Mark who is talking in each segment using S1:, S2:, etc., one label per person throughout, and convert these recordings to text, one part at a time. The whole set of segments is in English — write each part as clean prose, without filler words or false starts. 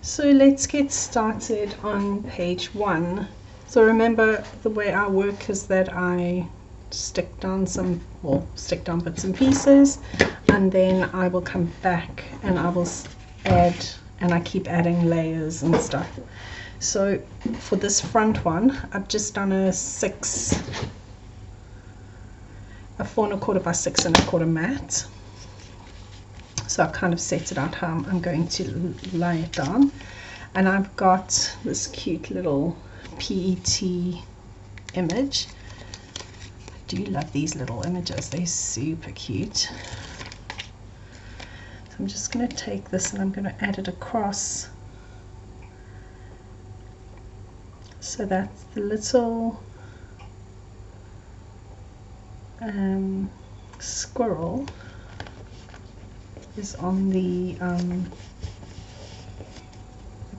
S1: So let's get started on page 1. So remember, the way I work is that I stick down bits and pieces, and then I will come back and I will add, and I keep adding layers and stuff. So for this front one, I've just done a 4 1/4 by 6 1/4 mat. So I've kind of set it out how I'm going to lay it down, and I've got this cute little PET image. I do love these little images, they're super cute. So I'm just going to take this and I'm going to add it across, so that the little squirrel is on the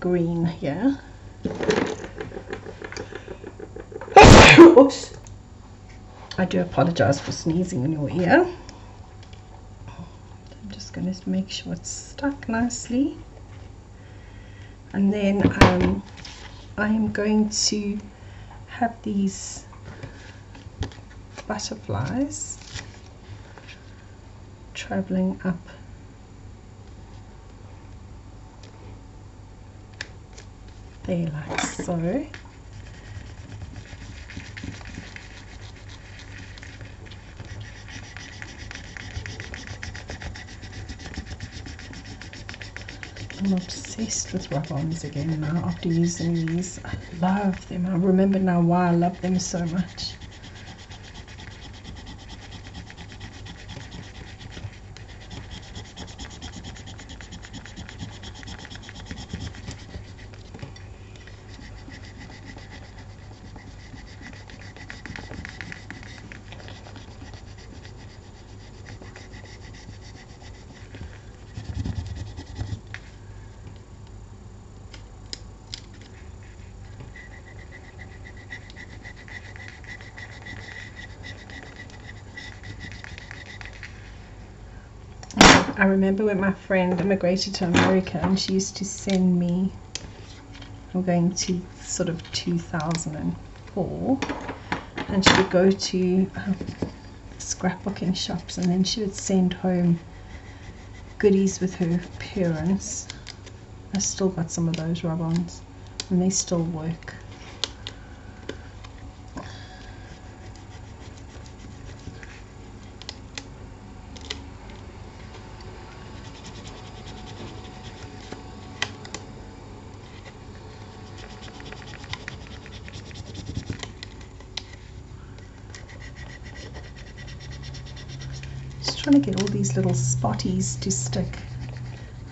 S1: green here. Oops. I do apologize for sneezing in your ear. I'm just going to make sure it's stuck nicely, and then I am going to have these butterflies traveling up there like so. I'm obsessed with rub-ons again now after using these. I love them. I remember now why I love them so much. I remember when my friend immigrated to America, and she used to send me, I'm going to sort of 2004, and she would go to scrapbooking shops, and then she would send home goodies with her parents. I still got some of those rub-ons, and they still work. Trying to get all these little spotties to stick.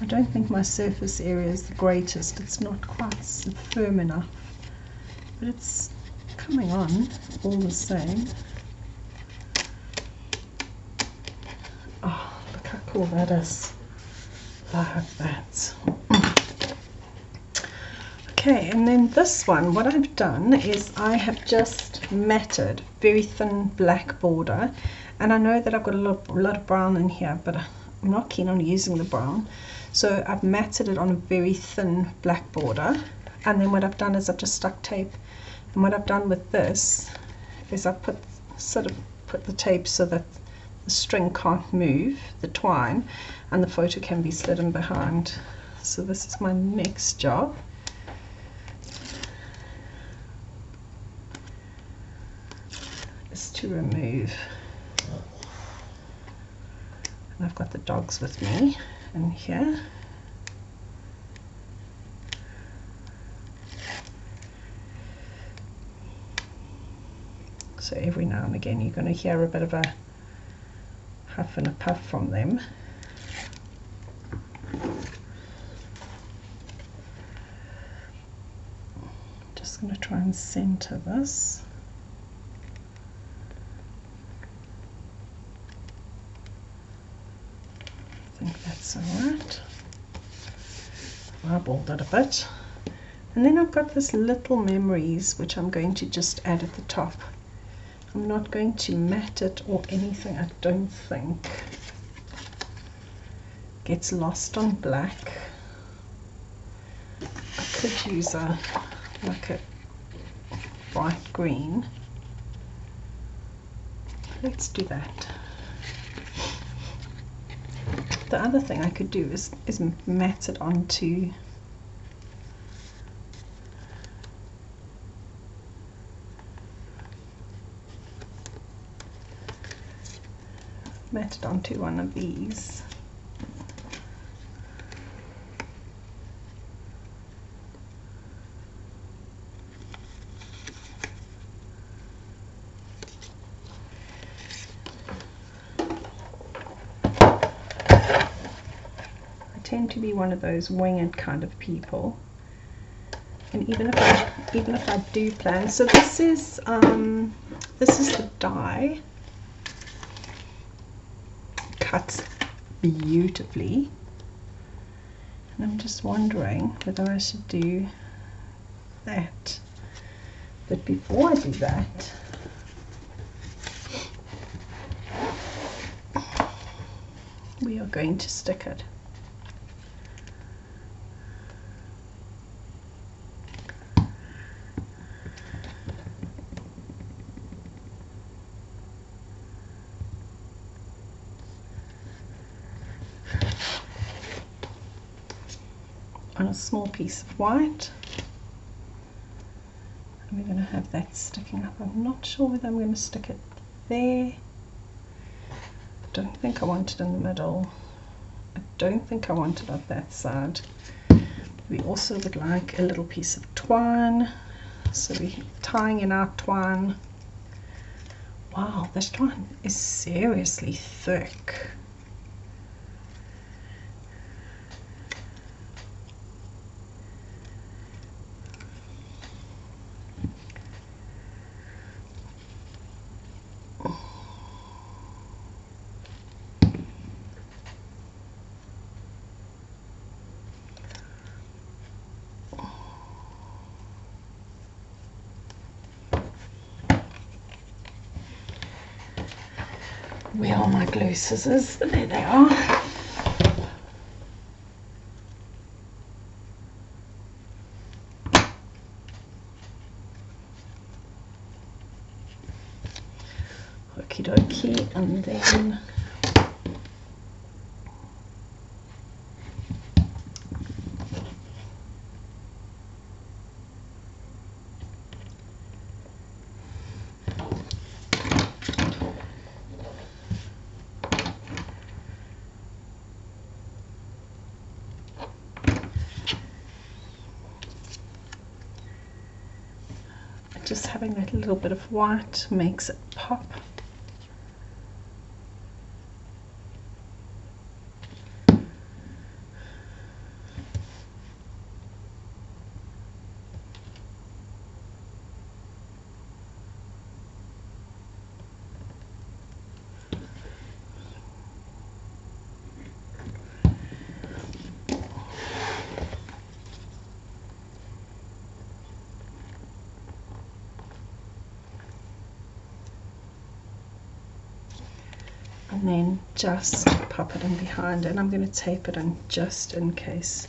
S1: I don't think my surface area is the greatest. It's not quite firm enough, but it's coming on all the same. Oh, look how cool that is. Love that. Okay, and then this one, what I've done is I have just matted very thin black border. And I know that I've got a lot of brown in here, but I'm not keen on using the brown. So I've matted it on a very thin black border. And then what I've done is I've just stuck tape. And what I've done with this is I've put the tape so that the string can't move, the twine, and the photo can be slid in behind. So this is my next job. Is to remove. And I've got the dogs with me in here. So every now and again you're going to hear a bit of a huff and a puff from them. Just going to try and center this. I think that's alright. Eyeballed it a bit. And then I've got this little memories which I'm going to just add at the top. I'm not going to mat it or anything, I don't think. Gets lost on black. could use a bright green. Let's do that. The other thing I could do is mat it onto one of these. I tend to be one of those winged kind of people, and even if I do plan, so this is the die. Cuts beautifully, and I'm just wondering whether I should do that. But before I do that, we are going to stick it. On a small piece of white, and we're going to have that sticking up. I'm not sure whether I'm going to stick it there. I don't think I want it in the middle. I don't think I want it on that side. We also would like a little piece of twine, so we're tying in our twine. Wow, this twine is seriously thick. Where are my glue scissors? There they are. Okie dokie, and then just having that little bit of white makes it pop. And then just pop it in behind, and I'm going to tape it in just in case.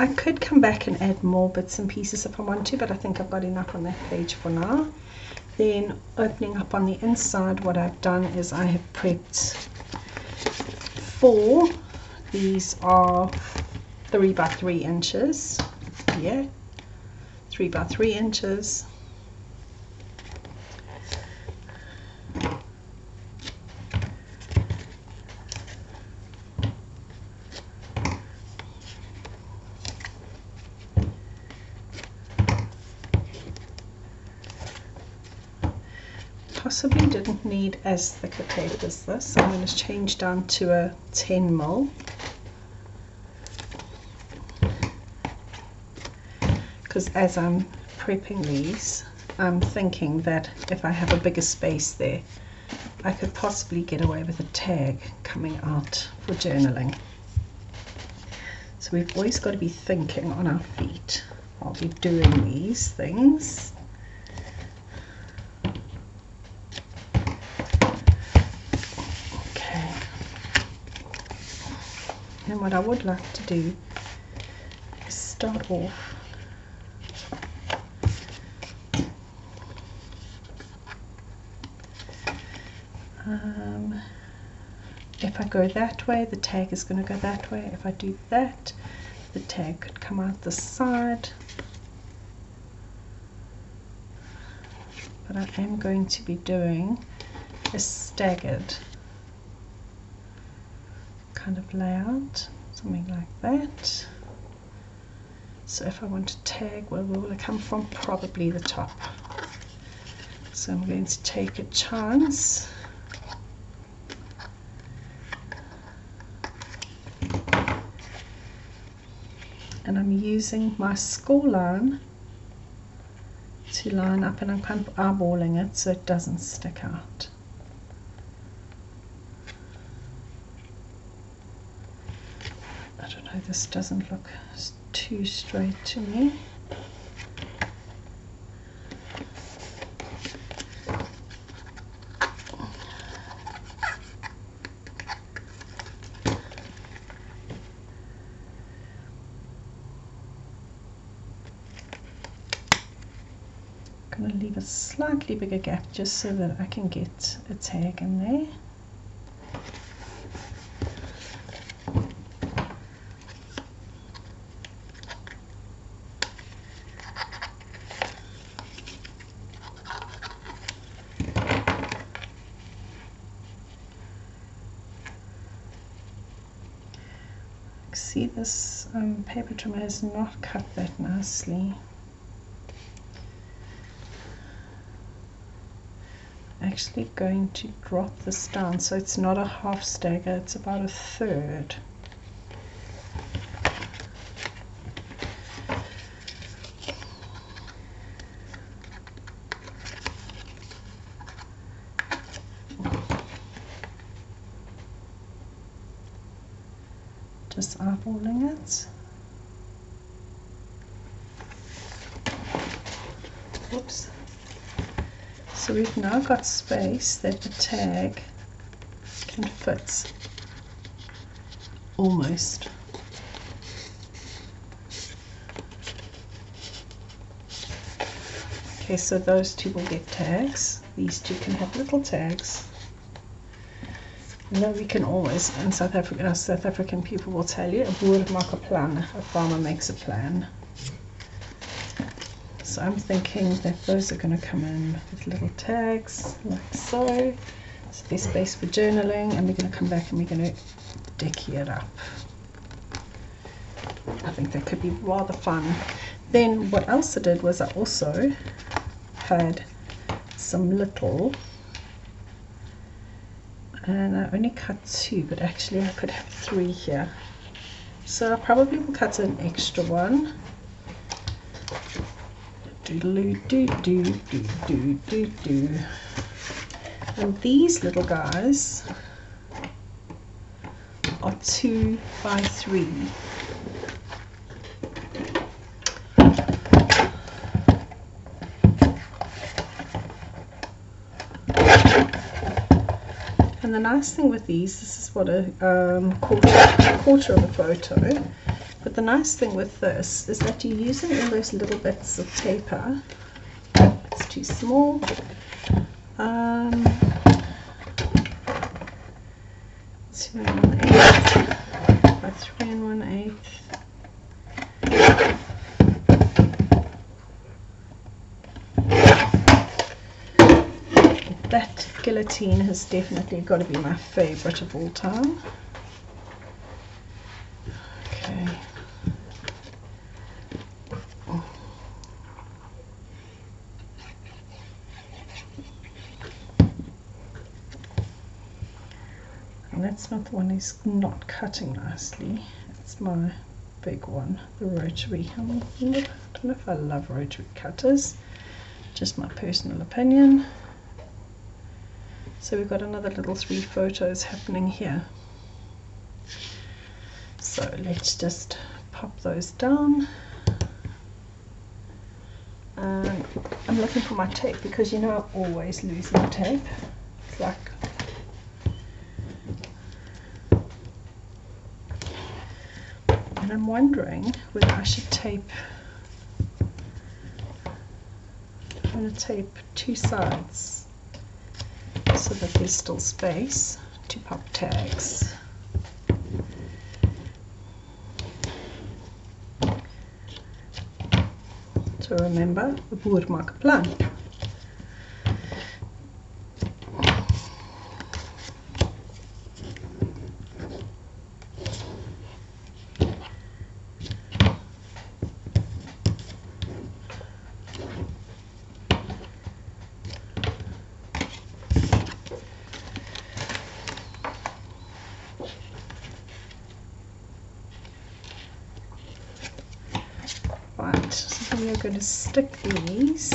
S1: I could come back and add more bits and pieces if I want to, but I think I've got enough on that page for now. Then opening up on the inside, what I've done is I have prepped 4. These are 3 by 3 inches. Yeah, 3 by 3 inches. Possibly didn't need as thick a tape as this, so I'm going to change down to a 10mm, because as I'm prepping these, I'm thinking that if I have a bigger space there, I could possibly get away with a tag coming out for journaling. So we've always got to be thinking on our feet while we're doing these things. Okay. And what I would like to do is start off if I go that way, the tag is going to go that way. If I do that, the tag could come out the side. But I am going to be doing a staggered kind of layout, something like that. So if I want to tag, well, where will it come from? Probably the top. So I'm going to take a chance. And I'm using my score line to line up, and I'm kind of eyeballing it so it doesn't stick out. I don't know, this doesn't look too straight to me. I'm going to leave a slightly bigger gap just so that I can get a tag in there. See, this paper trimmer has not cut that nicely. Actually going to drop this down so it's not a half stagger, it's about a third. Just eyeballing it. Oops. So we've now got space that the tag can fit, almost. Okay, so those two will get tags. These two can have little tags. No, we can always, in South Africa, our South African people will tell you, a boer maak 'n plan, a farmer makes a plan. So I'm thinking that those are going to come in with little tags, like so. So there's space for journaling, and we're going to come back and we're going to decky it up. I think that could be rather fun. Then what else I did was I also had some little, and I only cut 2, but actually I could have 3 here. So I probably will cut an extra one. And these little guys are 2 by 3. And the nice thing with these, this is what a quarter of a photo. But the nice thing with this is that you're using all those little bits of paper. It's too small. 2 1/8 by 3 1/8. That guillotine has definitely got to be my favorite of all time. Okay. And that's not the one who's not cutting nicely. It's my big one, the rotary. I don't know if I love rotary cutters, just my personal opinion. So we've got another little 3 photos happening here. So let's just pop those down. And I'm looking for my tape because you know I always lose my tape. It's like and I'm wondering whether I should tape. I'm going to tape two sides so that there's still space to pop tags. So remember, 'n boer maak 'n plan. Right, so we are going to stick these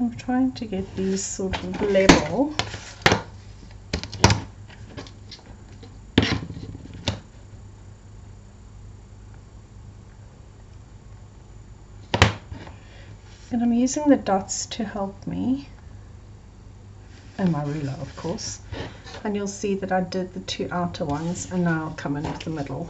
S1: I'm trying to get these sort of level. And I'm using the dots to help me, and my ruler of course, and you'll see that I did the two outer ones and now I'll come into the middle.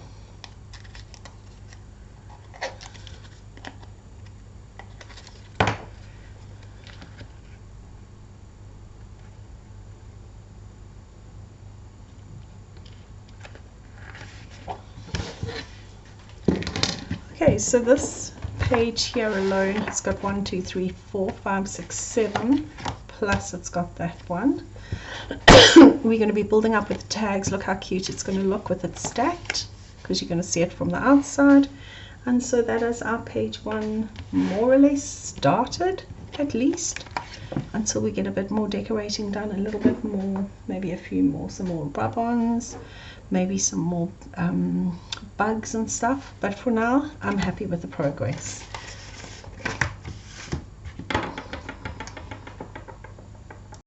S1: Okay, so this page here alone has got 1, 2, 3, 4, 5, 6, 7, plus it's got that one. We're going to be building up with tags. Look how cute it's going to look with it stacked, because you're going to see it from the outside. And so that is our page 1 more or less started, at least, until we get a bit more decorating done, a little bit more, maybe a few more, some more rub-ons, maybe some more bugs and stuff. But for now, I'm happy with the progress.